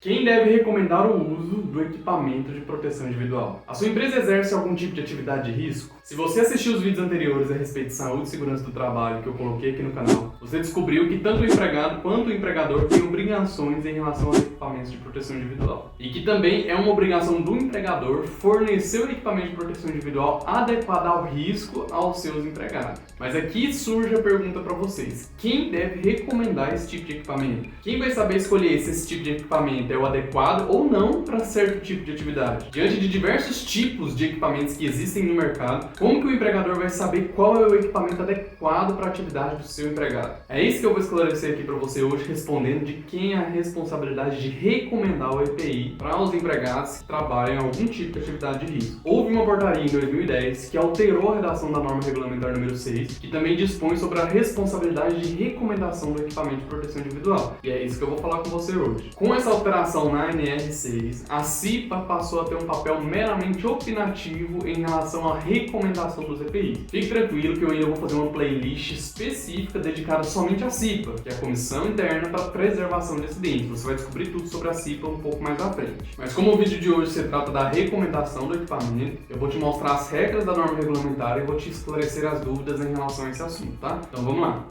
Quem deve recomendar o uso do equipamento de proteção individual? A sua empresa exerce algum tipo de atividade de risco? Se você assistiu os vídeos anteriores a respeito de saúde e segurança do trabalho que eu coloquei aqui no canal, você descobriu que tanto o empregado quanto o empregador têm obrigações em relação aos equipamentos de proteção individual. E que também é uma obrigação do empregador fornecer o equipamento de proteção individual adequado ao risco aos seus empregados. Mas aqui surge a pergunta para vocês: quem deve recomendar esse tipo de equipamento? Quem vai saber escolher se esse tipo de equipamento é o adequado ou não para certo tipo de atividade? Diante de diversos tipos de equipamentos que existem no mercado, como que o empregador vai saber qual é o equipamento adequado para a atividade do seu empregado? É isso que eu vou esclarecer aqui para você hoje, respondendo de quem é a responsabilidade de recomendar o EPI para os empregados que trabalham em algum tipo de atividade de risco. Houve uma portaria em 2010 que alterou a redação da norma regulamentar número 6, que também dispõe sobre a responsabilidade de recomendação do equipamento de proteção individual. E é isso que eu vou falar com você hoje. Com essa alteração na NR6, a CIPA passou a ter um papel meramente opinativo em relação à recomendação dos EPIs. Fique tranquilo que eu ainda vou fazer uma playlist específica dedicada somente à CIPA, que é a Comissão Interna para a Preservação de Acidentes. Você vai descobrir tudo sobre a CIPA um pouco mais à frente. Mas como o vídeo de hoje se trata da recomendação do equipamento, eu vou te mostrar as regras da norma regulamentar e vou te esclarecer as dúvidas em relação a esse assunto, tá? Então vamos lá!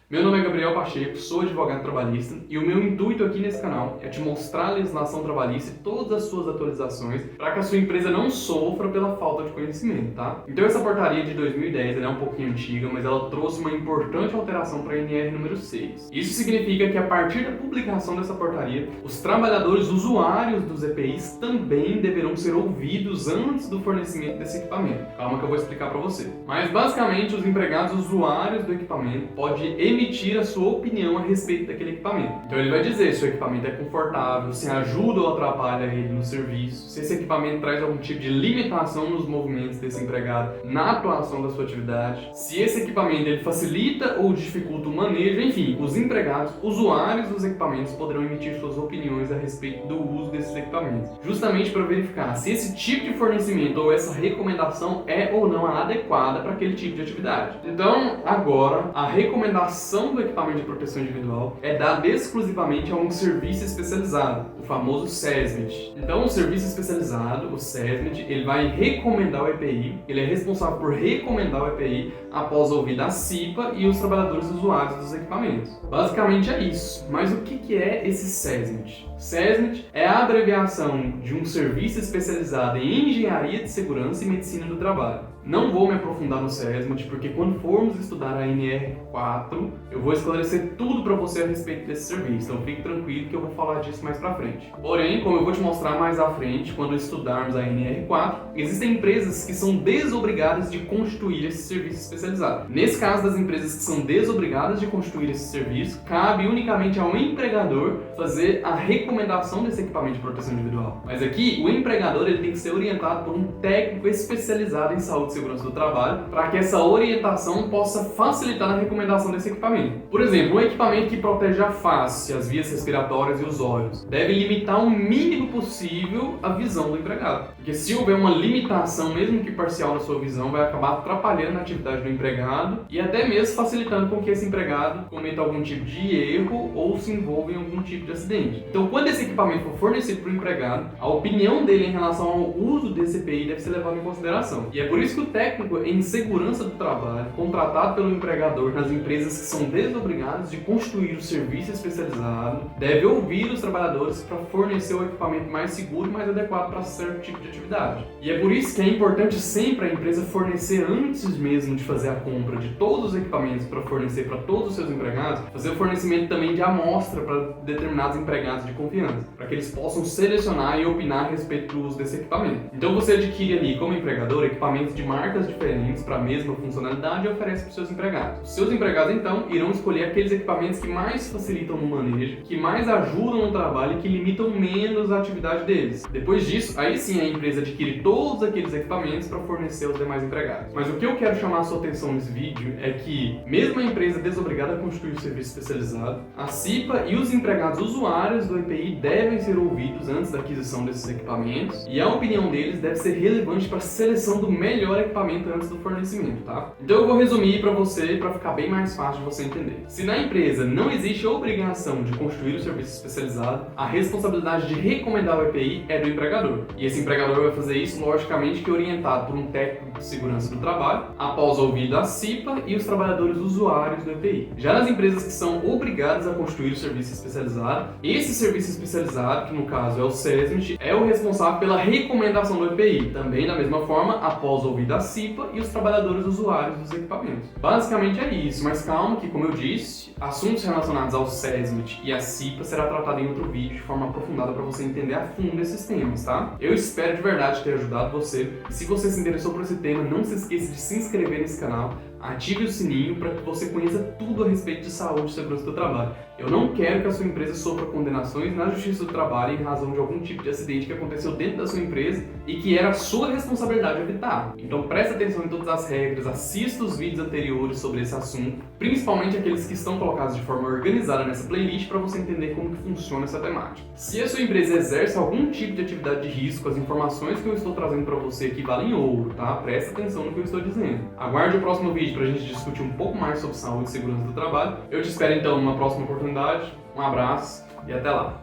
Meu nome é Gabriel Pacheco, sou advogado trabalhista e o meu intuito aqui nesse canal é te mostrar a legislação trabalhista e todas as suas atualizações para que a sua empresa não sofra pela falta de conhecimento, tá? Então essa portaria de 2010 ela é um pouquinho antiga, mas ela trouxe uma importante alteração para a NR número 6. Isso significa que a partir da publicação dessa portaria, os trabalhadores usuários dos EPIs também deverão ser ouvidos antes do fornecimento desse equipamento. Calma que eu vou explicar para você. Mas basicamente os empregados usuários do equipamento podem emitir a sua opinião a respeito daquele equipamento. Então ele vai dizer se o equipamento é confortável, se ajuda ou atrapalha ele no serviço, se esse equipamento traz algum tipo de limitação nos movimentos desse empregado na atuação da sua atividade, se esse equipamento ele facilita ou dificulta o manejo, enfim, os empregados, usuários dos equipamentos poderão emitir suas opiniões a respeito do uso desses equipamentos, justamente para verificar se esse tipo de fornecimento ou essa recomendação é ou não adequada para aquele tipo de atividade. Então, agora, a recomendação do equipamento de proteção individual é dada exclusivamente a um serviço especializado, o famoso SESMIT. Então, o serviço especializado, o SESMIT, ele vai recomendar o EPI, ele é responsável por recomendar o EPI após ouvir da CIPA e os trabalhadores usuários dos equipamentos. Basicamente é isso. Mas o que é esse SESMIT? SESMIT é a abreviação de um serviço especializado em engenharia de segurança e medicina do trabalho. Não vou me aprofundar no SESMIT, porque quando formos estudar a NR4, eu vou esclarecer tudo para você a respeito desse serviço, então fique tranquilo que eu vou falar disso mais para frente. Porém, como eu vou te mostrar mais à frente, quando estudarmos a NR4, existem empresas que são desobrigadas de constituir esse serviço especializado. Nesse caso das empresas que são desobrigadas de constituir esse serviço, cabe unicamente ao empregador fazer a recomendação desse equipamento de proteção individual. Mas aqui, o empregador ele tem que ser orientado por um técnico especializado em saúde e segurança do trabalho, para que essa orientação possa facilitar a recomendação desse equipamento. Por exemplo, um equipamento que protege a face, as vias respiratórias e os olhos deve limitar o mínimo possível a visão do empregado. Porque se houver uma limitação, mesmo que parcial na sua visão, vai acabar atrapalhando a atividade do empregado e até mesmo facilitando com que esse empregado cometa algum tipo de erro ou se envolva em algum tipo de acidente. Então, quando esse equipamento for fornecido para o empregado, a opinião dele em relação ao uso desse EPI deve ser levada em consideração. E é por isso que o técnico em segurança do trabalho, contratado pelo empregador nas empresas que são desobrigadas de constituir o serviço especializado, deve ouvir os trabalhadores para fornecer o equipamento mais seguro e mais adequado para certo tipo de atividade. E é por isso que é importante sempre a empresa fornecer, antes mesmo de fazer a compra de todos os equipamentos para fornecer para todos os seus empregados, fazer o fornecimento também de amostra para determinados empregados de confiança, para que eles possam selecionar e opinar a respeito do uso desse equipamento. Então você adquire ali como empregador equipamentos de marcas diferentes para a mesma funcionalidade e oferece para os seus empregados. Os seus empregados então irão escolher aqueles equipamentos que mais facilitam no manejo, que mais ajudam no trabalho e que limitam menos a atividade deles. Depois disso, aí sim a empresa adquire todos aqueles equipamentos para fornecer aos demais empregados. Mas o que eu quero chamar a sua atenção nesse vídeo é que, mesmo a empresa desobrigada a constituir o serviço especializado, a CIPA e os empregados usuários do EPI devem ser ouvidos antes da aquisição desses equipamentos e a opinião deles deve ser relevante para a seleção do melhor equipamento antes do fornecimento, tá? Então eu vou resumir para você para ficar bem mais fácil de você entender. Se na empresa não existe obrigação de construir o serviço especializado, a responsabilidade de recomendar o EPI é do empregador. E esse empregador vai fazer isso, logicamente, que orientado por um técnico de segurança do trabalho, após ouvir a CIPA e os trabalhadores usuários do EPI. Já nas empresas que são obrigadas a construir o serviço especializado, esse serviço especializado, que no caso é o SESMIT, é o responsável pela recomendação do EPI, também da mesma forma, após ouvir a CIPA e os trabalhadores usuários dos equipamentos. Basicamente é isso, mas calma que, como eu disse, assuntos relacionados ao SESMIT e à CIPA será tratado em outro vídeo de forma aprofundada para você entender a fundo esses temas, tá? Eu espero de verdade ter ajudado você, e se você se interessou por esse tema, não se esqueça de se inscrever nesse canal, ative o sininho para que você conheça tudo a respeito de saúde e segurança do trabalho. Eu não quero que a sua empresa sofra condenações na Justiça do Trabalho em razão de algum tipo de acidente que aconteceu dentro da sua empresa e que era sua responsabilidade evitar. Então preste atenção em todas as regras, assista os vídeos anteriores sobre esse assunto, principalmente aqueles que estão colocados de forma organizada nessa playlist para você entender como que funciona essa temática. Se a sua empresa exerce algum tipo de atividade de risco, as informações que eu estou trazendo para você aqui valem ouro, tá? Preste atenção no que eu estou dizendo. Aguarde o próximo vídeo para a gente discutir um pouco mais sobre saúde e segurança do trabalho. Eu te espero então numa próxima oportunidade. Um abraço e até lá!